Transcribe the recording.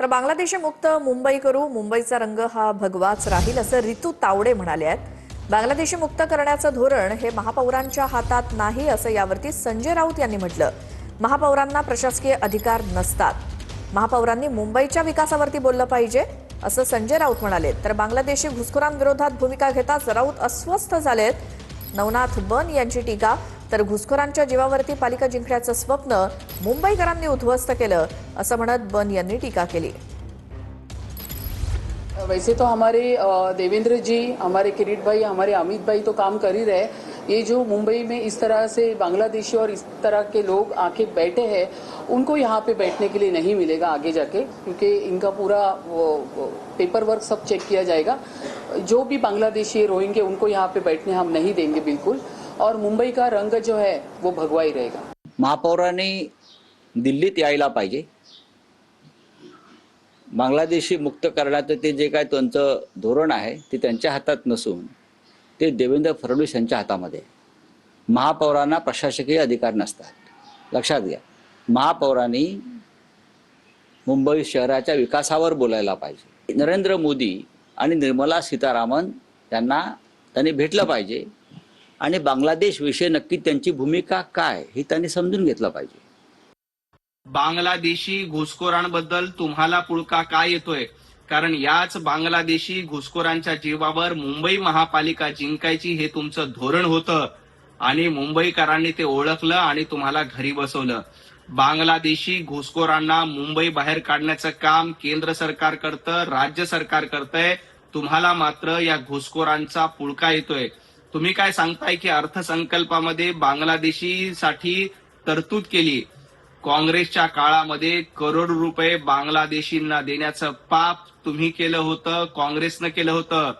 तर बांगलादेशी मुक्त मुंबई करू, मुंबईचा रंग हा भगवाच राहील असं रितू तावडे म्हणाले आहेत। बांगलादेशी मुक्त करण्याचं धोरण हे महापौरांच्या हातात नाही असं यावरती संजय राऊत यांनी म्हटलं। महापौरांना प्रशासकीय अधिकार नसतात, महापौरांनी मुंबईच्या विकासावरती बोललं पाहिजे असं संजय राऊत म्हणाले। तर बांगलादेशी घुसखोरांविरोधात भूमिका घेताच राऊत अस्वस्थ झालेत। नवनाथ बन यांची टीका, तर घुसखोरांच्या जीवावरती पालिका जिंकण्याचं स्वप्न मुंबईकरांनी उद्ध्वस्त केलं असं म्हणत बन यांनी टीका केली। वैसे तो हमारे देवेंद्र जी, हमारे किरीट भाई, हमारे अमित भाई तो काम कर ही रहे। ये जो मुंबई में इस तरह से बांग्लादेशी और इस तरह के लोग आके बैठे हैं, उनको यहाँ पे बैठने के लिए नहीं मिलेगा आगे जाके, क्योंकि इनका पूरा पेपर वर्क सब चेक किया जाएगा। जो भी बांग्लादेशी रोहिंगे उनको यहाँ पे बैठने हम नहीं देंगे बिल्कुल, और मुंबई का रंग जो है वो भगवा ही रहेगा। महापौरांनी दिल्लीत यायला पाहिजे। बांगलादेशी मुक्त करण्याचं ते जे काय त्यांचं धोरण आहे ते त्यांच्या हातात नसून ते देवेंद्र फडणवीस यांच्या हातामध्ये आहे। महापौरांना प्रशासकीय अधिकार नसतात, लक्षात घ्या। महापौरांनी मुंबई शहराच्या विकासावर बोलायला पाहिजे। नरेंद्र मोदी आणि निर्मला सीतारामन त्यांनी भेटलं पाहिजे आणि बांगलादेश विषयी नक्की त्यांची भूमिका काय हे त्यांनी समजून घेतलं पाहिजे। बांगलादेशी घुसखोरांबद्दल तुम्हाला पुळका काय येतोय? कारण याच बांगलादेशी घुसखोरांच्या जीवावर मुंबई महापालिका जिंकायची हे तुमचं धोरण होतं आणि मुंबईकरांनी ते ओळखलं आणि तुम्हाला घरी बसवलं। बांगलादेशी घुसखोरांना मुंबई बाहेर काढण्याचं काम केंद्र सरकार करतं, राज्य सरकार करतंय। तुम्हाला मात्र या घुसखोरांचा पुळका येतोय। तुम्ही काय सांगताय की अर्थसंकल्पामध्ये बांगलादेशीसाठी तरतूद केली। काँग्रेसच्या काळामध्ये करोड रुपये बांगलादेशींना देण्याचं पाप तुम्ही केलं होतं, काँग्रेसनं केलं होतं।